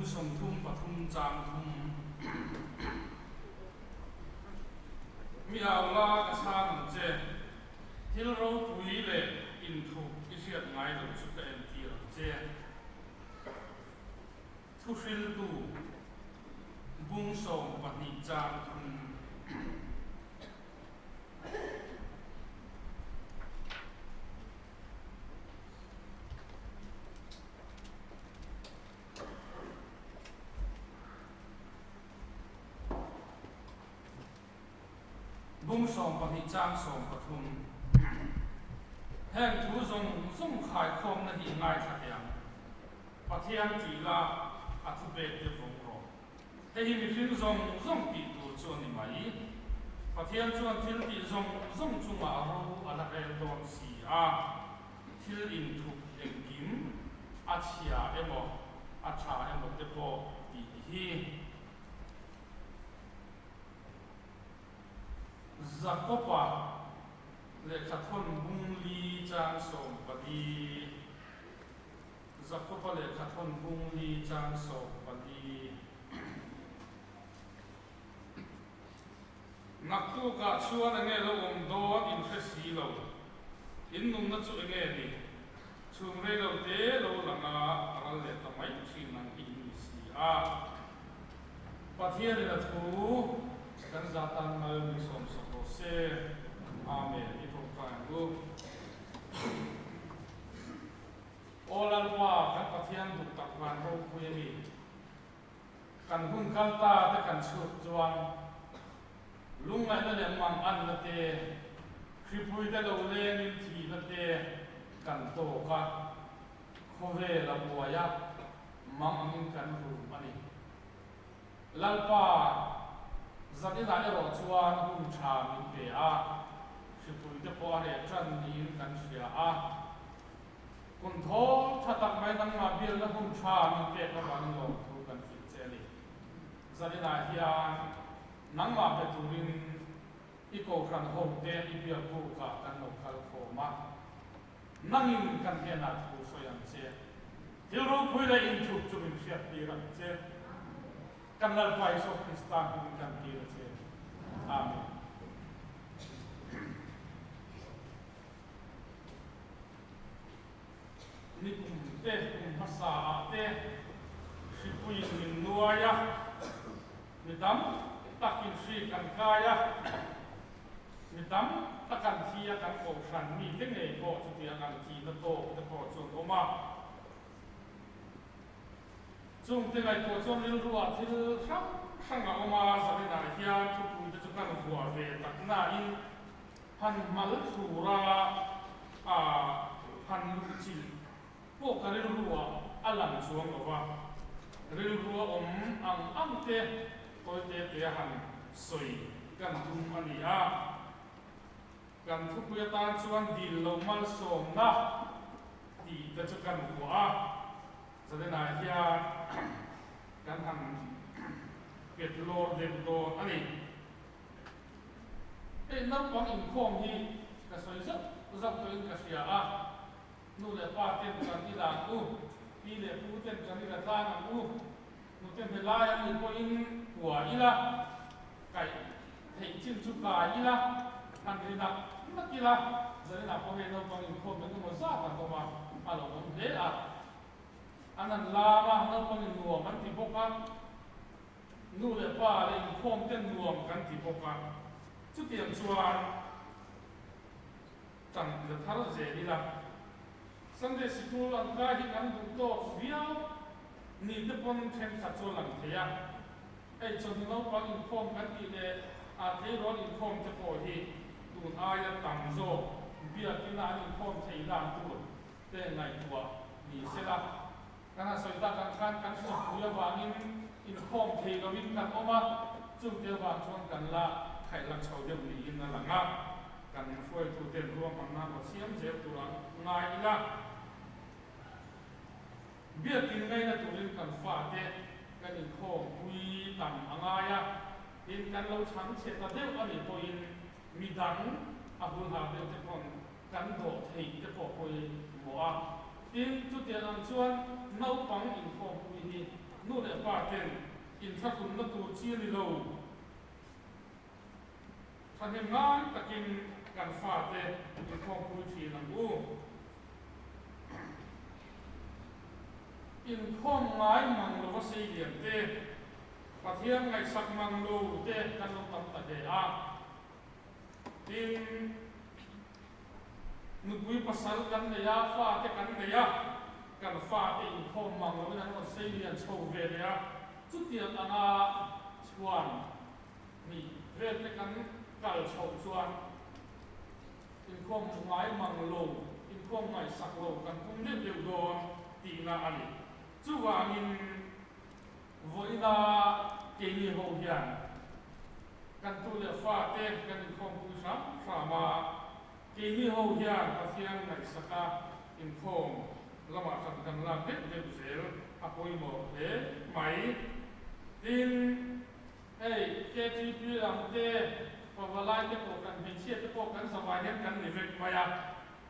som thum pathum chang thum mi awla ka san che thil ro pui le in thu isiat ngai lo chu ka em ti ro che thu fil tu bung som pahni chang thum bung som pahni chang som pathum heng thu zong khai khom na hi ngai tha yang pathian ti la athu be te vong ro te hi mi fil zong pi tu chu ni mai pathian chuan thil ti zong chunga ro ala rel dom si a thil in thu eng kim a chia emo a tha emo te po ti hi Zakopa le kathon bung li chang som padi Zakopa le kathon bung li chang som padi naktu ka chuan enge lo do in khasi lo in nung na chu enge ni chung re lo te lo langa aral le tamai thin nang in si a pathian le thu kan zatan mal mi som se amen ito kangu olan wa kan pathian duk tak van ro kuyemi kan hun kalta te kan chut chuan lungai na le mang an na te khipui te lo le ni thi na te kan to ka khove la buaya mang angin kan ru ani lalpa zati na ero chuan hun tha min pe a khipui te po re tran ni kan sia a kun tho thatak mai nang ma bil na hun tha min pe ka ban lo thu kan fit che ni zati na hian nang ma pe turin iko khan ho te ibia pu ka kan no khal kho ma nangin kan he na thu so yang che thil ro phui le in thu chu min fiat ti ram che kan lal pai so Krista min kan ti che amen ni kum te kum hasa te sipui min nuaya ni dam takin si kan kaya ni dam takan thia kan ko san mi te nei ko chu ti kan ti na to te ko chun oma chung te ngai ko chon ril ruwa thil sang a oma sa na hian thu pu te chu kan huwa ve tak na in han mal thura a han chil po ka ril ruwa alam chuang awa ril ruwa ang te koi te han soi kan hum ani a kan thu pu ta chuan dil lo mal som na ti te chu kan huwa sa na hian kan han pet lor dem do ani e nam pang in khom hi ka soi zat to in ka sia a nu le pa ten kan ni la u pi le pu ten kan ni la ta na u nu ten pe la ya ni ko in hua ila kai thei chin chu ka ila han ri na ki la zai na ko he no pang in khom ben mo za ta ko ma a lo mo le a anan la ma no pang in nuam man ti boka nu le pa le in khom ten nuam kan ti boka chu tiang chuan tan le thar je ni la Sunday school an ka hi kan du to viau ni te pon then kha chu lang thea ai chon no pa in khom kan ti le a thei ro in khom te po hi tu aya tam zo bia ti na in khom thei dang tu te ngai tua ni se la kana soi ta kan so ya wangin in khom thei lo win kan oma chu te wa chon kan la khai lak chau de li in na langa kan foi tu te ruam ang na ko siam je tu ra ngai ila bia tin ngai na turin kan fa te kan in khom pui tam angaya in kan lo chang che ta de ani po in mi dang a bul ha de te kon kan do thei te po poi mo a in chu te ang chuan no pang in khom pui hi nu le pa ten in tha kun na tu chi ni lo than hem ngang takin kan fa te in khong pui thi nam u in khong ngai mang lo va sei lian te pathian ngai sak mang lo te kan lo tam ta de a tin nu pui pasal kan ne ya fa te kan ne ya kan fa te in khong mang lo nan va sei lian chho ve le ya chu tiang anga chuan ni ve te kan kal chho chuan in khong ngai mang lo in khong ngai sak lo kan kum le le don ti na ani chu wangin voina ke ni ho hian kan tu le fa te kan khom pu sam sama ke ni ho hian pathian ngai saka in khom lama kan la te de zel apoi mo le mai tin ei ke ti pi lam te pawalai te ko kan bin sia te ko kan sawai hian kan ni vek maya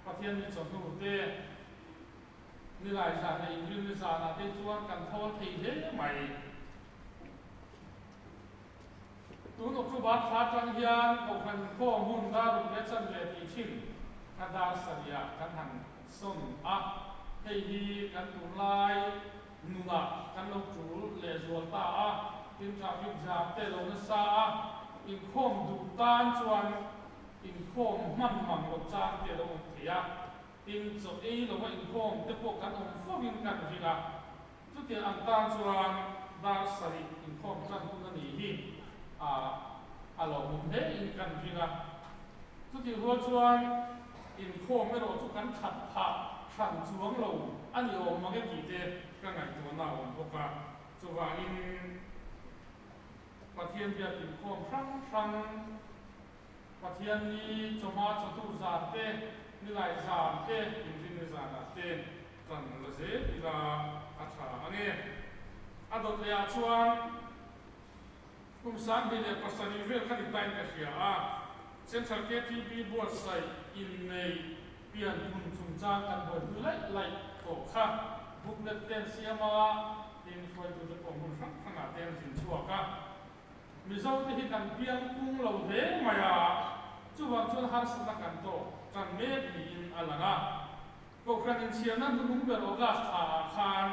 pathian ni chon tu te ni lai sa na in ni sa na te chuan kan thol thei le mai tu no chu ba kha chang hian ko kan kho mun da ru le chan le ti chin kada saria kan han som a hei hi kan tu lai nu na kan lo chu le zol ta a tin traffic jam te lo na sa a in khom du tan chuan in khom man mang lo chang te lo thia tin so ei lo wa in khom te po kan om fo win kan vila chu te an tan chuan da sari in khom chan tu na ni hi alo mum he in kan vila chu ti ro chuan in khom me ro chu kan that pha than chuang lo ani om ma ge ki te ka ngai tu na om boka chu wa in pathian bia in khom sang pathian ni choma chatu za te ni lai za te in din za na te kan la ze ila atha ane adot le a chuan kum san bi le pasani vel khani tain ka hria a central KTB board sai in nei pian kun chung cha kan bo tu lai ko kha booklet ten siama in foi tu de pom ran khanga ten sin chua ka mizo te hi kan pian kung lo he maya chuwang chuan har sa kan to kan me ni in alanga ko khan in siana nu nung be ro ga khan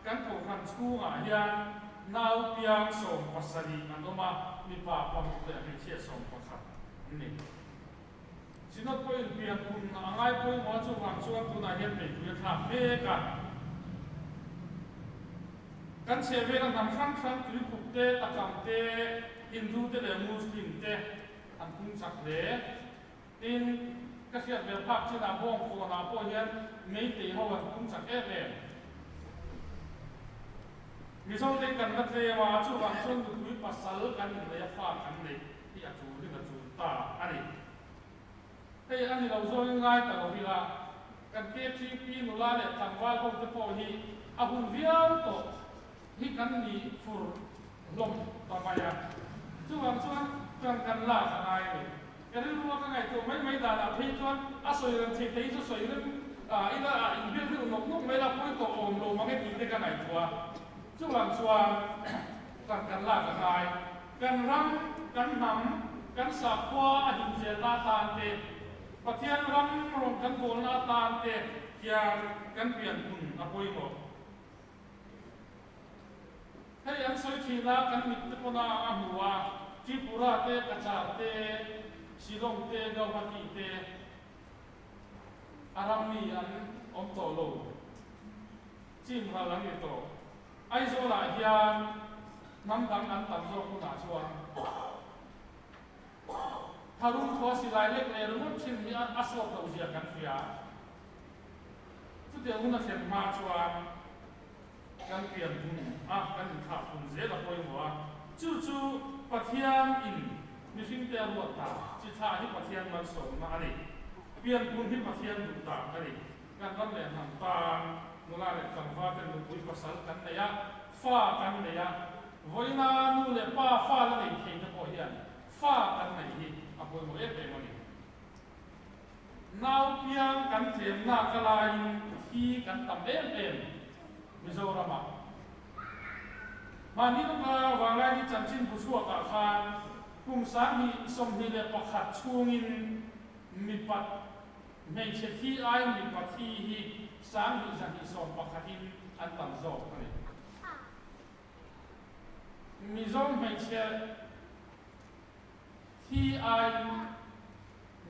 kan ko khan chu nga hian nau piang som pasari anoma mi pa pam te mi che som pakha ni sinot ko in pian kun angai ko mo chuwang chuan tu na hian me tu tha me ka kan se ve na nam khang tu ku te takam te hindu te le muslim te an kung sak le tin ka sia ve phak chi na bong ko na po hian mei te ho an kung sak e ve mi song te kan na te wa chu wang chon du tu pasal kan le fa kan le ti a chu ni ka chu ta ani hei ani lo zo ngai ta lo vila kan ke chi pi nu la le tang wa ko te po hi a hun viau to hi kan ni fur lom ta maya chuan kan la ka ngai ni kan ru ka ngai to mai da la phei chuan a soi ran thei thei chu soi ran ila in bil ru nok nok mai la poi to om lo ma nge ti te ka ngai tua chuan kan la ka ngai kan ram kan nam kan sa kwa a hin je la tan te pathian ram rom kan bol na tan te kian kan pian kun a poi mo hei an soi thina kan mit te pona a huwa Tripura te Kachar te Shillong te Guwahati te aram ni an om to lo chim ha lang ni to ai zo la hian nam dang an tam zo ku na chuan tharung tho silai lek le rum chin hi aswak lo zia kan fia chu te una sem ma chuan kan pian bun kan kha bun ze la poi mo chu pathian in mi sing te ru ta chi tha hi pathian man so ma ani pian bun hi pathian du ta ani kan ram le ham ta nula le kan va te nu pui pasal kan ne ya fa kan ne ya voina nu le pa fa la nei thei te po hian fa kan nei hi apoi mo e pe mo ni nau piang kan tlem na kala in hi kan tam em Mizoram mà ní lúc mà vàng lại đi chân chín bút suộc cả khan cùng sáng hi som hi le pakhat chung in mi pat mei che thi ai mi pat hi sáng hi zan hi som pakhat in an tam zo ani mi zom mei che thi ai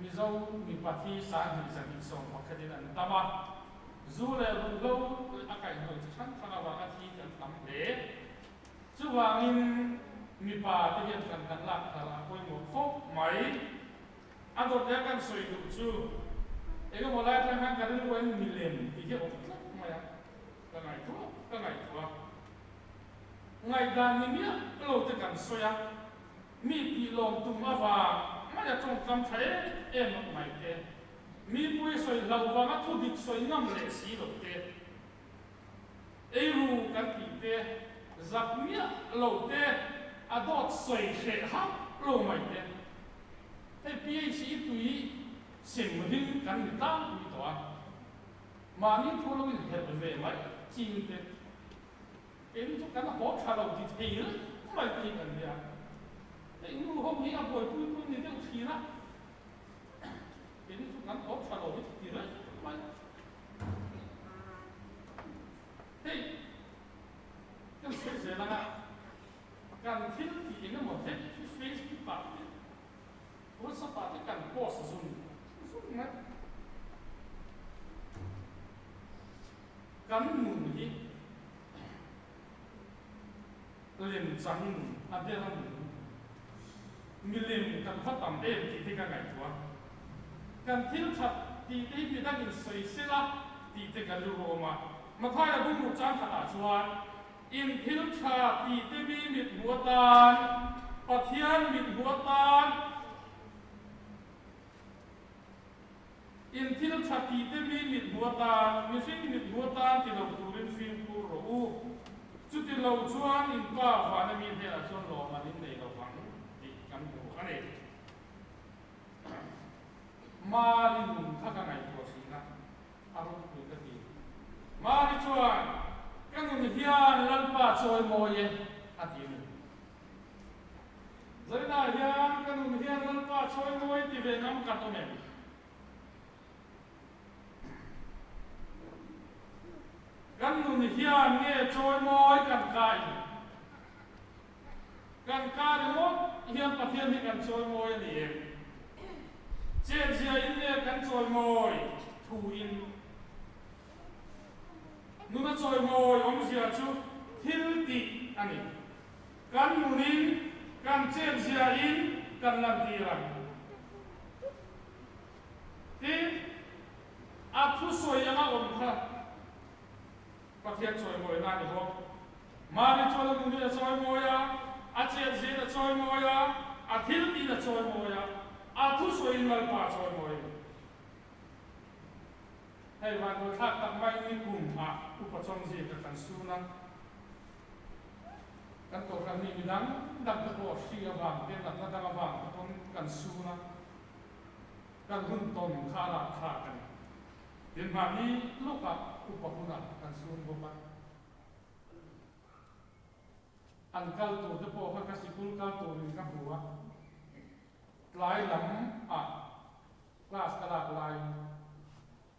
mi zom mi pat hi sáng hi zan hi som pakhat in an tama zu le lu lo akai noi chan thana wa a thi an tam le chu wangin mi pa te hian kan lak thala poi mo khop mai adot ya kan soi du chu ega molai tang han kan lo en milen ti je ok mai ka ngai tu ngai dan ni mia lo te kan soya mi pi lom tum awa ma ya chong kam thae em mai te mi pui soi lau wa ma thu dik soi ngam le si lo te ei ru kan ti te zak mia lo te adot soi she ha lo mai te te phd tui sim ring kan ni ta ni to ma ni thu lo in he ve mai chin te ke ni chu kan ho tha lo ti thei le mai ti kan dia te nu ho mi a boy pui ni te thi na ke ni chu kan ho tha lo ti le mai hey kan se la kan thil ti ina mo he Facebook pa WhatsApp pa te kan post zoom na kan mun hi lem chang aderam milim kan khatam em ti te ka ngai tua kan thil that ti te pi da in soi sila ti te ka lu ro ma thai bung mu chang khata chuan in thil tha ti te bi mit huatan pathian mit huatan in thil tha ti te bi mit huatan mi sing mit huatan ti lo turin film ku ro u chu ti lo chuan in pa fa na mi he a chon lo ma din nei lo wang ti kan bu ani marin kha ka ngai ko sina aro ku ka ti mari chuan kan ni hian lalpa choi moye ati ni zarina hian kan ni hian lalpa choi moye ti ve nam ka to me kan ni hian nge choi moy kan kai ri mo hian pathian ni kan choi moy ni em chen sia in ne kan choi moy thu in nuna choi moy om sia chu thil ti ani kan munin kan chen sia in kan lam ti ram ti a thu soi yang a om kha pathian choi moy na ni ho ma ni choi lu ni choi moy ya a chen sia na choi moy ya a thil ti na choi moy ya a thu soi mal pa choi moyให้วันโดยทักตักไม่มีกลุ่มอุปชงจีกันสู้นะกันตัวกันนี้มีดังดังตะโกนที่ระหว่างเดินหลังระหว่างต้องกันสู้นะกันหุ่นตนขาหลักขากันเดินมานี้ลูกกับอุปคุณกันสู้บุกอันเก่าตัวจะพอพักสิคุลเก่าตัวหนึ่งกับหัวลายหลังกลาสกระดาษลาย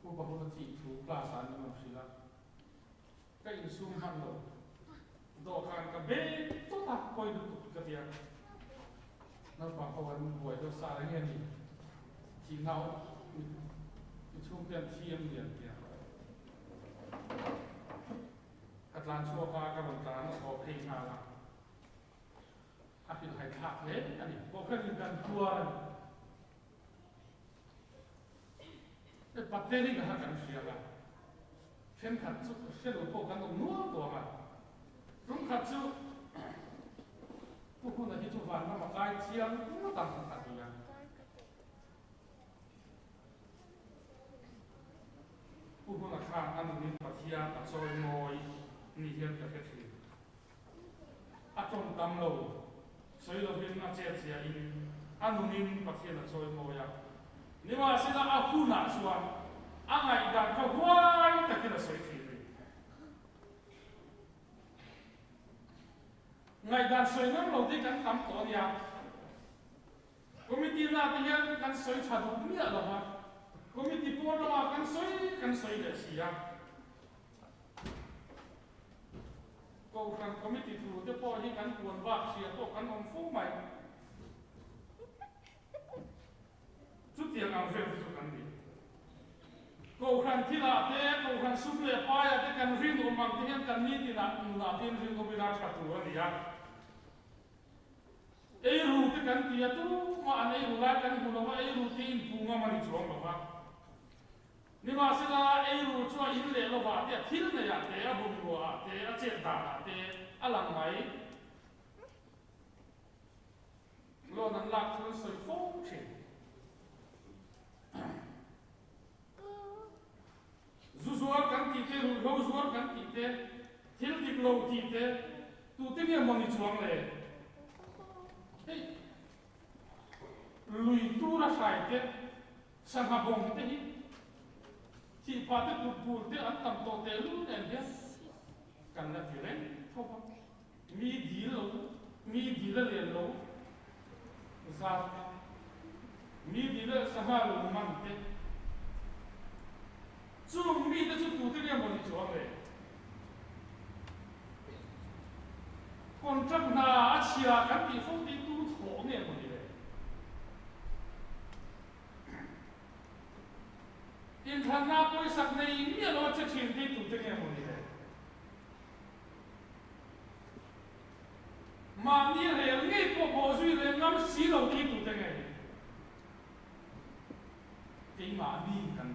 อุปกรณ์ที่ถูกปลาสารมันสิละก็อินซูมหันโลดอกการกับเบ้ตัวตักคอยดูตุกเดียนั่นความพวันป่วยตัวสารเงี้ยนี่ที่เน่าช่วงเดือนเทียมเดือนเดียวกัดลานชั่วฟ้ากำลังการขอเพลงมาละอาผิดหายขาดเล็กอันนี้พวกเพื่อนกันทัวร์ปัตเตอร์นี่ก็หากันเสียละเช่นขัดซุเช่นหลวงพ่อกันตรงนู้นตัวมันรุ่งขัดซุผู้คนที่ทุกวันมาใกล้เชียงมาต่างกันตัดอย่างผู้คนข้างอันนี้ปัทยาปัจจัยมอยนี่เฮียนกับเพื่อนอาจงตำโลสวยเราเป็นอาเจียเสียอินอันนี้ปัทยาปัจจัยมอยนี่ว่าสิละอาคูน่ะส่วนอะไรดังก็ว้ายแต่ก็สวยทีเลย ngày đàn soi ngắm lâu thì cần tắm có nhà committee na thì hiện cần soi chả đủ nghĩa rồi ha committee po lo cần soi để gì à câu cần committee thu thì po thì cần cuốn vác xia po cần ông phú mày chút tiền nào về thì cần đi câu cần thi là thế câu cần sum lệ pa thế cần riêng ông mang thì hiện cần ni thì là tiền riêng ông bị ra chặt tu anh ya ấy ru thì cần tiệt tu mà anh ấy ru lại cần buồn mà ấy ru tin bunga mà đi chuông rồi ha nhưng mà sẽ là ấy ru cho in lệ lo vào thì thiếu này à thế bùng lúa thế chết đà thế làm máy lo nắn lạc cho soi phố chỉ zuzuar kan tite ru zuzuar kan tite thiếu dik lâu tite tu tiếng nghe mong đi chuông lệ lui tu ra sai te sang ha bong te hi chi pa te tu pu te an tam to te lu ne ya kan la ti ren tho pa mi di la le lo za mi di la sa ha lu man te chu mi te chu tu te ne mo ni chuang le kon trap na a chia kan ti fo ti tu tho ne mo ni in thằng nào coi sắc này miễn lo cho chuyện thì tụi tôi nghe một điều mà như thế ngay cuộc bộ duy lên ngắm xí đầu kia tụi tôi nghe cái mà đi cần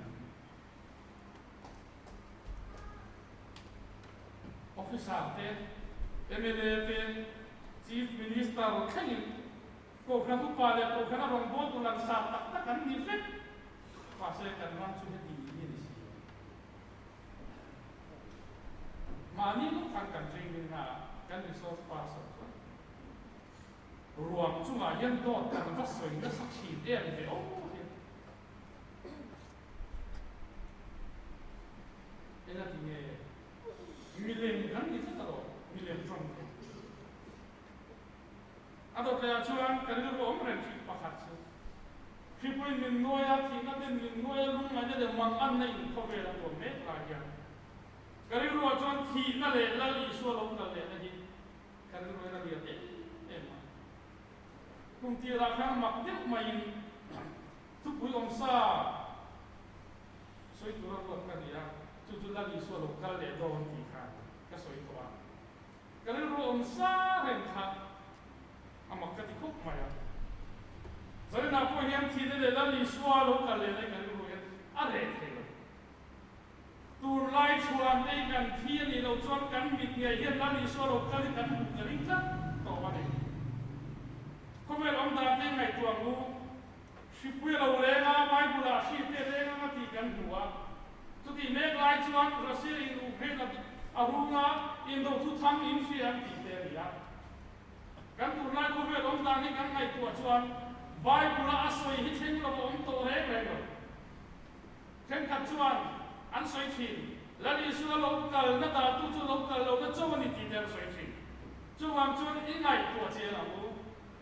officer thế MLA thế chief minister cái gì cô khăn tụi bà là cô khăn rong bố tụi làm sao tất cả những phép và sẽ cần làm cho cái gì như thế mà ní lúc thằng cần training là cần resource person ruộng chung là hiện đó cần phát sinh nó sắc chỉ đen về ô thế là thì nghe million gần như thế nào million trong à đó là chúng cần cái ruộng mình chỉ bắt hạt khi quên mình nuôi thì nó nên mình nuôi lúc mà nó được mang ăn này không về là của mẹ là gì cái ruộng cho thì nó để là lý số lâu là để là gì cái ruộng là gì đấy em mà công ty là khang mặc tiếp mày chúc quý ông sa soi tu ra cái gì à chú là lý số lâu cái để đồ thì khang cái soi tu à cái ruộng ông sa hình thang à mặc cái gì khúc mày à rồi nào có hiện thì để là lý số lâu cái để cái ruộng à để thế tu lai chuan đây gần thiên thì đầu chuan cắn mịt ngày hiện là lý số lâu cái cắn bụng cái lính chắc tao vào đây không phải ông ta đây ngày tuồng lu ship quê lâu lên à mai bù là ship thế lên à thì cắn bùa cho thì mấy lai chuan rồi sẽ in u hết là à hùng à in đầu thu thăng in phi ăn thì thế gì à cắn tu lai không phải ông ta đây cắn ngày tuồng chuan bài bù là soi hít thêm là ông tổ hết rồi thêm cắt chuan anh soi chìm là đi xuống local nó đã tu cho local lo nó cho mình đi theo soi chìm cho hoàng chuan ít ngày của chị là mu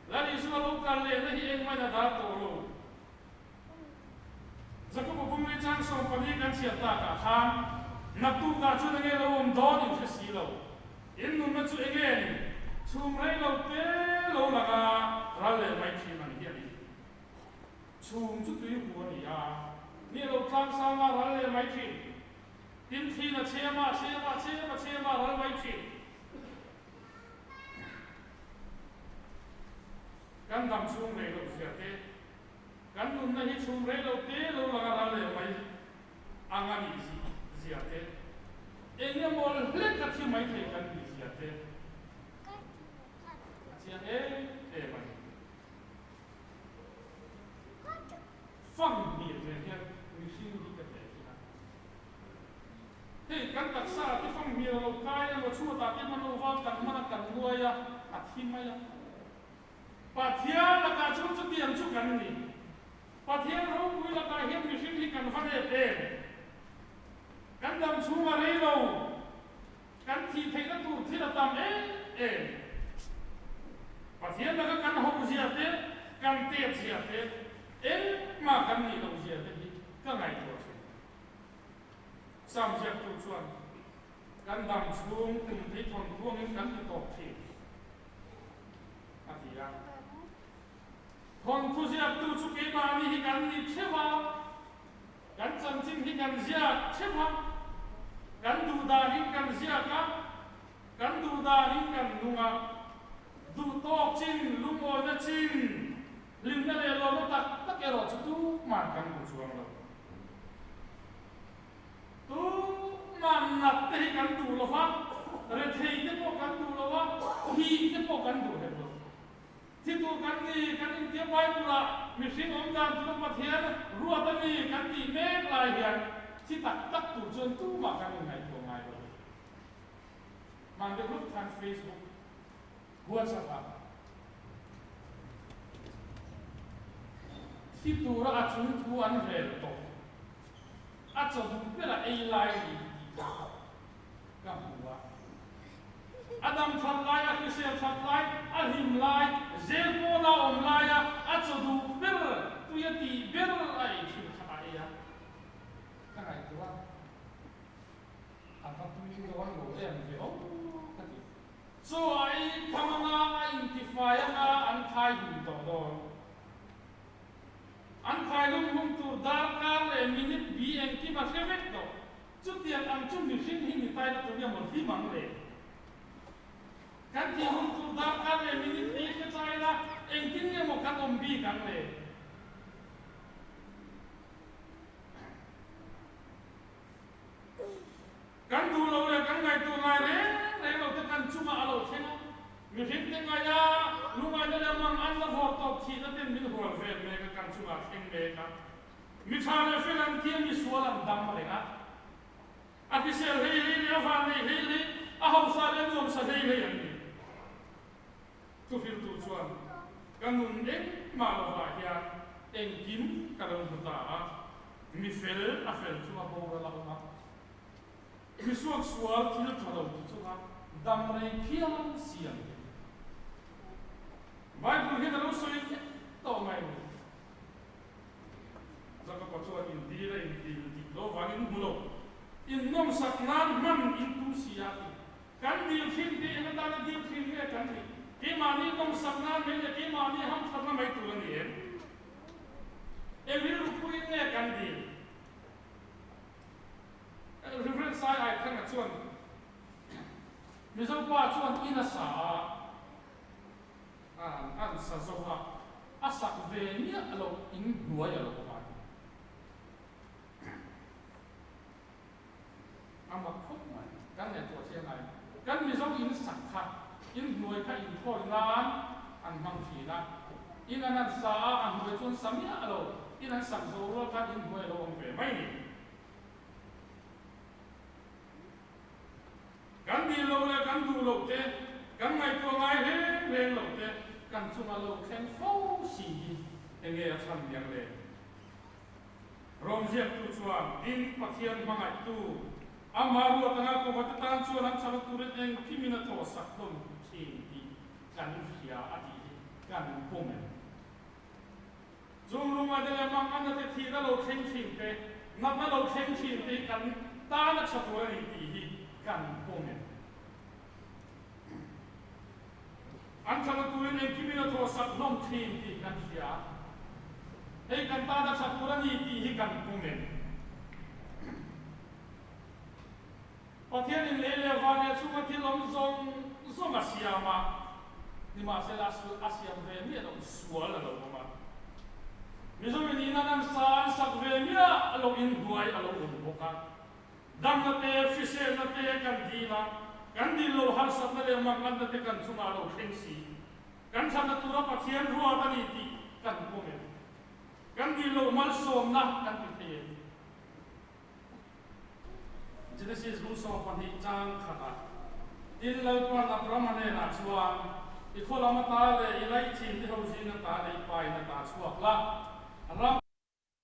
là đi xuống local lên nó hiện mai là đã tổ lo giờ có một người trang song phần điกันเสียตาcả hanนับtu cả chuan nghe lo om đó đi theo xí lo in nun nó chuan nghe ni chum rai lo te lo là ra lên mai chi mình hiện đi chum chút tùy của ni àนี่เราทำสร้างมารัลเลยไม่จริงทิมทีน่ะเชื่อมารัลไม่จริงกันดำชุ่มเร็วเสียเตกันนุ่นน่ะฮิชุ่มเร็วเตเราละกันรัลเลยไม่อ่างานอีสิเสียเตเอ็งเนี่ยมอลเล็กกับที่ไม่เท่กันอีเสียเตเสียไม่ฟังมีดเลยเนี่ยที่กันตักษาที่ฟังมีเราใกล้มาชั่วตาที่มันว่ากันมันกันรวยอ่ะอัดทิ้งไหมอ่ะปัจเจียนละการชุดเตียนชุดกันนี่ปัจเจียนเราคุยละการเห็นมีสิ่งที่กันฟังเองกันดำชูมาเรื่อยกันทีเทกันตูที่เราตามเอง thiên là căn hậu gì thế căn tiệt gì thế em mà căn gì đâu gì thế cái ngày của thế sam giặc tu chuan căn đam chuông cùng thấy thằng chuông em căn cái tổ thì thì à thằng tu giặc tu chu cái mà đi căn đi chế vào căn chân chính thì căn giặc chế vào căn du đa thì căn giặc cả căn du đa thì căn nunga du to chin lung oi na chin lim na le lo no tak cái ro chu tu man kan ku chuang lo tu man nat te kan tu lo fa re thei te po kan tu lo wa hi te po kan tu he lo thi tu kan ni kan in te pai pura mi sing om dan tu ma thian ruwa ta ni kan ti me lai hian thi tak tu chon tu ma kan ngai ko ngai lo man de group kan Facebook WhatsApp khi tu ra chúng tu ăn về to cho tu biết là ai lại đi cả bùa Adam tham lại cái xe tham lại him lại dễ cô nào om lại cho tu biết tu ya ti biết ai khi khai ya cái này tu anh phát tu như orang ngồi em về ông so ai kamanga intifaya nga an khai hum to do an khai lung hum tu dar ka le minute bi en ki ma khevek do chu tian am chu mi sin hi ni tai tu ya mon hi mang le kan ti hum tu dar ka le minute bi ke tai la en kin ye mo kan om bi kan le kan du lo le kan ngai tu ngai le lo te kan chuma alo thena mi hin te ngai ya lu ngai le mang an la ho to thi na ten min ho ve me ka kan chuma theng me ka mi tha le fe lan ti mi sualam dam le ga a ti sel hei le fa le a ho sa le nom sa hei le yan ni tu fil tu chuan kan nun de ma lo ha ya en kim ka lo ta mi fel a fel chuma bo la ma mi suak sual thil thalo chu ha dam rei phiam siam Bible hin alo soi to mai zaka ko chu in di ra in di lo wangin mulo in nom sak nan man in tu sia kan dil thin de na da dil thin ne kan ni ke mani nom sak nan me ke mani ham thana mai tu ni e vil ru pu ne kan di reference sai ai thang chuan mi zo pa chuan ina sa an sa zo ha asak ve ni alo in nuai alo ba ama khop mai kan ne to sia nai kan mi zo in sak kha in nuai kha in thoi nan an mang thi na in an sa an nuai chuan samia alo in an sak zo ro ka in nuai lo om ve mai ni kan di lo le kan du lo te kan ngai to ngai he lo te kan chunga lo khen fo si enge a chan yang le rom je tu chuan din pathian mangai tu amaru atanga ko watatan chuan an chan tu re eng kimina to sak dom thi di kan hia ati kan pome zum lu ma de le mang an te thi da lo khen chin te nat na lo khen chin te kan ta na chatu ni ti kan pome an chana tuin en kimina to sak nom thim ti kan sia ei kan ta da satura ni ti hi kan pumen pathian in le va ne chunga ti lom zong asiama ni ma se la su asiam ve mi lo sual lo ma mi zo ni na nan sa sak ve mi lo in duai alo un boka dam na te fise na te kan dina kan di lo har sat na le mang kan te kan chunga lo khen si kan sa na tura pathian ruwa ta ni ti kan pome kan di lo mal som na kan ti the Genesis lu so pa ni chang khata in lo pa na brahmane na chuan i khola ma ta le i lai chin ti ho jin na ta le pai na ta chuak la ram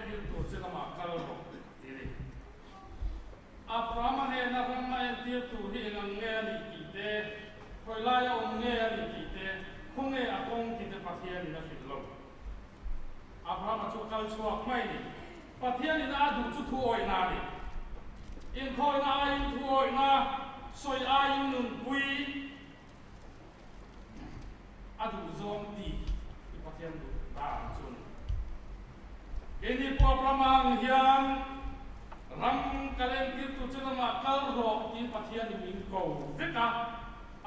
tu che na ma kal ro ti ri a brahmane na ram ma en ti tu hi ngang nge ni ti te khoi la ya om nge ni ti te khung nghe akong kita pathian ina fitlo Abraham chu kal chuak mai ni pathian ina adu chu thu oi na ni in thoi na in thu oi na soi ai in nun pui adu zom ti i pathian du ta chun ini po pramang hian ram kalen ti tu chunama kal ro ti pathian ni min ko veka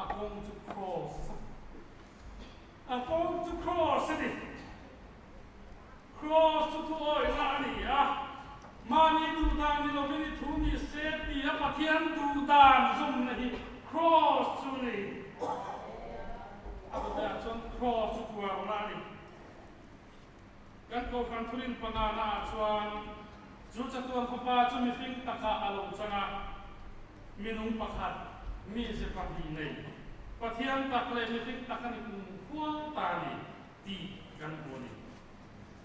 akong chu cross akong chu cross ni cross chu oi na ni mani du dan ni lo ni thu ni se ti a pathian du dan zum ni cross chu ni ada chon cross chu wa na ni kan ko kan thurin pangana chuan chu chatuan papa chu mi fing taka alo changa minung pakhat mi se pahni nei pathian tak le mi fing takani kun khua ta ni ti kan bo ni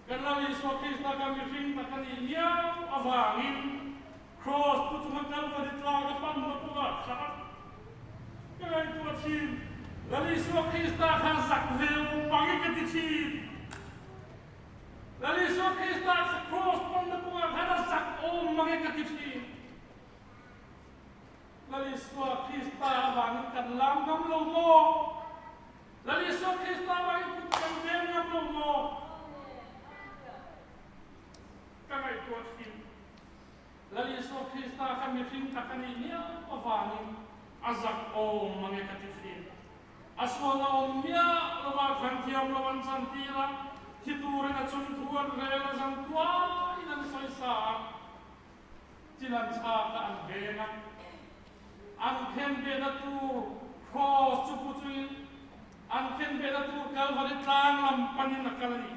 kan lawi so krista kan mi fing takani niam awangin cross pu chu makal pa ditla ka pan ma pu ga sa kai tu chin lawi so krista kan sak veu pangi ka ti chin lawi so krista sa cross pan ma pu ga kan sak om mangi ka ti chin lawi so krista awangin kan lam ngam lo mo lawi so krista awangin kan veu ngam lo mo kai tu chin lawi so krista kan mi fing takani niam awangin azak om mangi ka ti chin aswala omya lawa khantiam lawan santira hiture na chun thuan rela jam tua inan saisa chilan cha ka an bena an khen be na tu cross chu pu chuin an khen be na tu kalvari tlang lam panin na kalani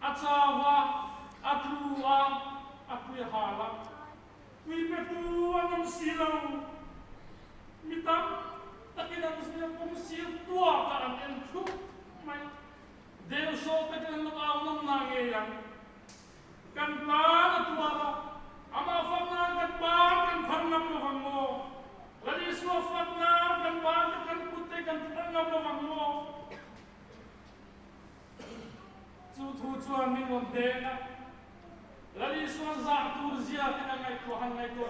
achawa atlua apuya hala wi pe tu anam silo mitam takinan sila kung siya tua ka ang entro may Deo so takinan ng aunang nangyayang kanta na tuwara ama fag na nagbahan kan pangang lukang mo laliswa fag na nagbahan kan puti kan pangang lukang mo tutuan mingon dena laliswa zaktur ziya tinangay tuhan ngay tuwa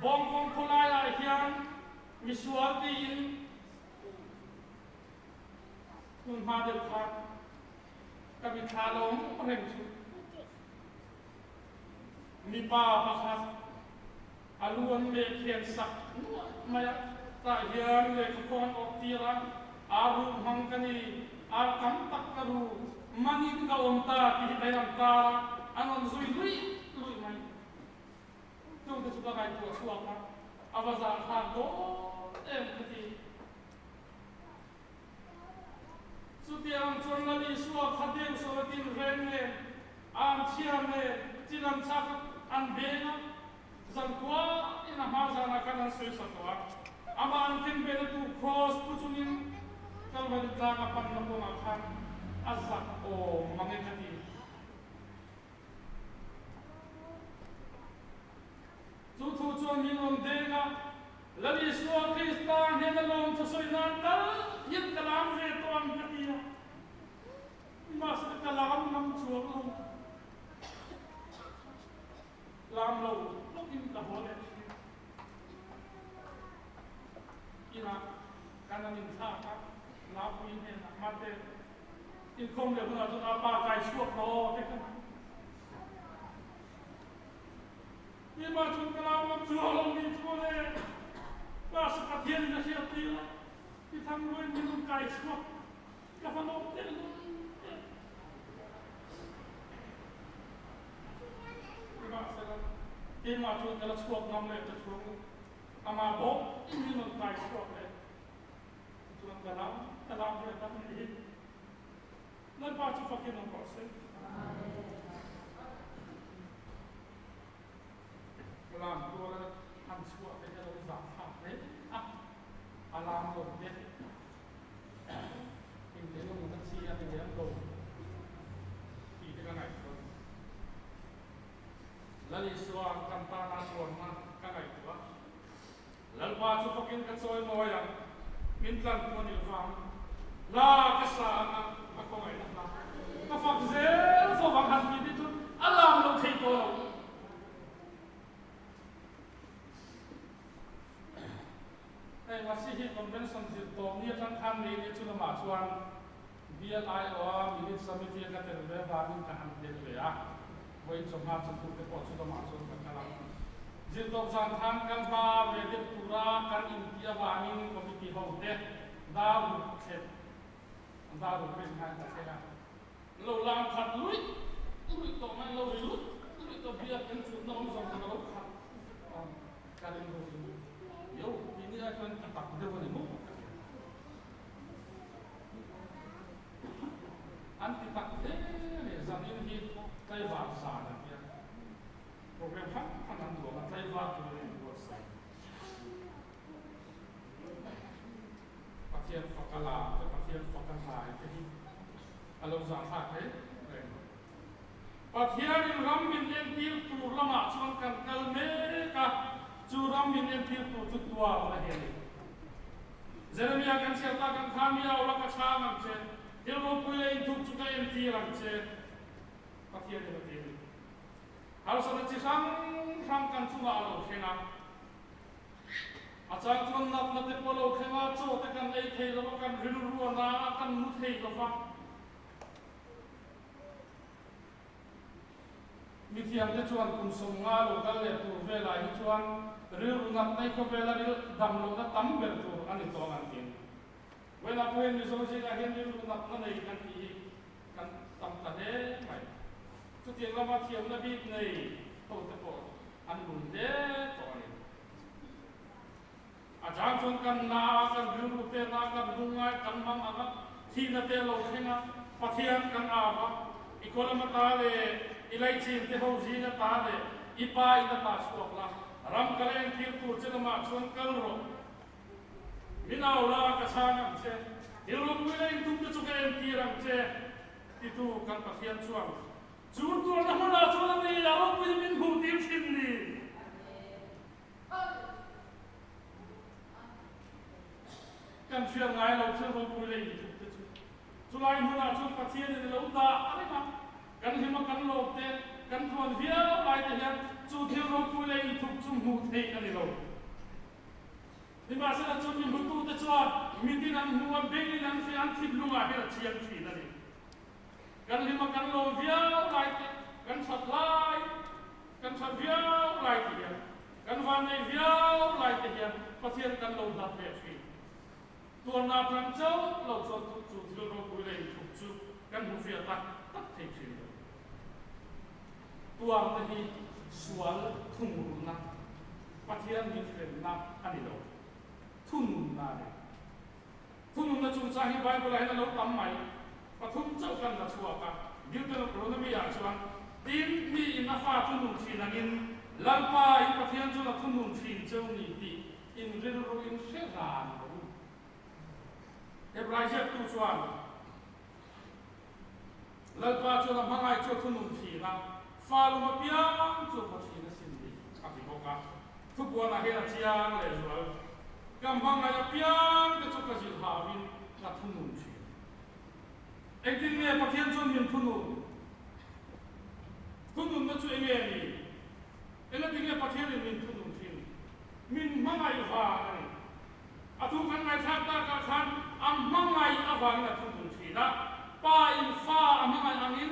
bongkong kulaya hiyan Miswati kung hadap ka kami talong parengso ni pa bakat aluan me kensak maya tahiyan le kukuhan oktira aru hangkani arkam takkaru mangin ka omta tihitay ang kara anon zui lui may ito suka kahit po suwaka awaza hado empathy. Sutiang chonali suwa khadim soratin renne an chiame tinan chak an bena zankwa ina haza na kanan suisa toa ama an kin bena tu cross putunin kalwari tanga pan na po ngakhan azak o mangekati tutu chuan mingon denga lali suwa krista hena lom chasoi nan tal yin kalam ve to ang katia mas kalam nam chuak lo lam lo lokin ka hole ina kanamin tha ka la pui hena mate in kom le na to apa kai suak no te kan ima chun kalam nam chuak lo ni chole Nasa pathian na siya tila, itang luin minun kais mo, kapanok din. Diba sila, ima chun kalat suwag nam le, tachwag amabo, minun kais mo le. Chun kalam le tapin lihin. Nagpachu fakin ang kose. Kalam, tuwa ang suwag na kaya uzak. Alam lo dia ini lo mungkin sih ada yang lo itu kan itu lalu suara kampana suara kan itu lalu pas pakai kacau moyang minta pun ilfam la ka sa a ko ngai na ka fak zel fo bang han ti tu alam lo thei to ai ma si hi convention ji to ni tang khan ni ni chu ma chuan BLI or minute submit ka ter ve ba min ka han de le ya voi chom ha chom tu ke po chu ma chu ka kala jin dok san tham kan ba ve de pura kan india ba min committee ho de da u khet da u pen ha ka se la lo lam khat lui to ma lo lui to bia kan chu no som ka lo khat ka len lo yo ini akan tak de bo ni mo anti tak de ne zanin hi tai va sa na ya program kan kan do na tai va tu ne do sa pathian fakala te pathian fakala te hi alo za tha ke pathian in ram min en tir tu lama chuan kan kal me ka chu ram min en tir tu chu tua la he ni Jeremia kan sia ta kan khamia ola ka cha ngam che Ilmu puile intuk juga yang tiang ce, pathian yang tiang. Harus ada cisang kan cuma alau kena. Acang cuma nak tepolo kena cowok tekan ei kei lawa kan rilu na akan muthei lawa. Mitiang te cuan kumsum ngalo kalle tu vela hi cuan rilu nak nai ko vela rilu dam lo na tamber tu ani tongan tin. When I put in the social agenda, not money can be some tade, right? So the Lama Tiam the big nay, hold the port, and Munde, Tony. A Johnson can knock and do the knock of Dunga, and Mamma, Tina Telo Hena, Patian can Ava, Economatale, Elaichi, the Hosina Tale, Ipa in the Pascopla, Ramkale and Kirku, Chinama, Swan Kalro. Minaula kasana che ilum wila intum te chuka entiram che itu kan pathian chuang chur tu na mana chula ni aro pui min hu tim sin ni kan fian ngai lo chur ro pui le intum te chu chulai mana chu pathian ni lo da are ma kan hima kan lo te kan thon via lai te hian chu thil ro pui le intum chu hu thei kan lo Di masa na cumi mutu te chuan mitin an mua bengi nan fi an thip lunga he chiam thi na ni kan hima kan lo viau lai te kan sat viau lai te ya kan van nei viau lai te ya pathian kan lo da pe fi tuan na pram chau lo cho tu chu thil ro pui le thu chu kan hu fi ta tak thei chi tuang te hi sual thum na pathian ni frem na ani lo Thun na chung chahi Bible ai na lo tam mai pathum chau kan na chua ka Deuteronomy ya chuan tin mi in afa thunun thi nangin lalpa in pathian chu na thunun thin cheu ni ti in rilro in sheran ro Hebrai chap tu chuan lalpa chu na mangai chu thunun thi na faluma piang chu pathi na sin di abi boka thu buana he na chiang le zual Gampang aja piang ke cuka sih havin nggak tunun sih. Engkau pakaian cuman yang tunun na cuy ini. Engkau pakaian yang tunun sih. Min mangai avang. Atu kan ngai thata kan am mangai avang na tunun sih. Nah, pa infa mangai angin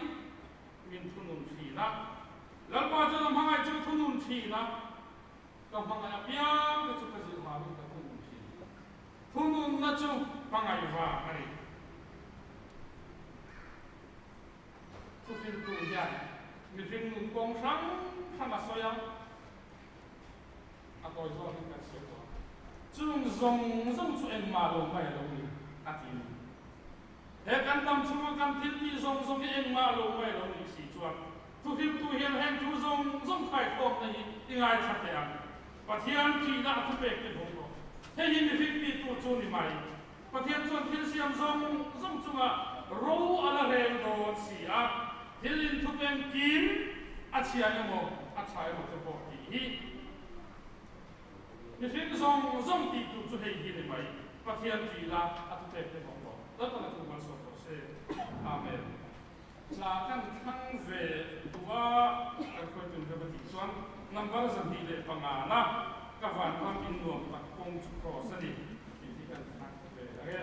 min tunun sih. Nah, lalu aja mangai cuy tunun sih. Nah, gampang aja piang ke cuka sih havin. Tunun na chu pangai va ari tu fin tu ya mi fin nun kong sang khama soya atoi zo ni ka se to chung zong chu en ma lo mai lo ni atin he kan tam chu kan tin ni zong en ma lo mai lo ni si chuan tu fin tu hian hen tu zong khai khom nei ingai that ya pathian chi na tu pe ke ho Thế nhưng mà phim bị tụt xuống thì mày, và thiên chuan thiên siam zong chunga rô ala rèn đồ xì á, thiên linh thu bên kín, á chia nhau một, á trái một cái bộ gì, như phim zong tụt xuống hay gì thì mày, và thiên chỉ là á thu bên cái bộ, tất cả chúng con số sẽ amen là căn thăng về tua các khối từng cái bất chuan number dân đi để bằng na các vạn con in nuông tập công chụp khó sẽ đi thì căn thăng về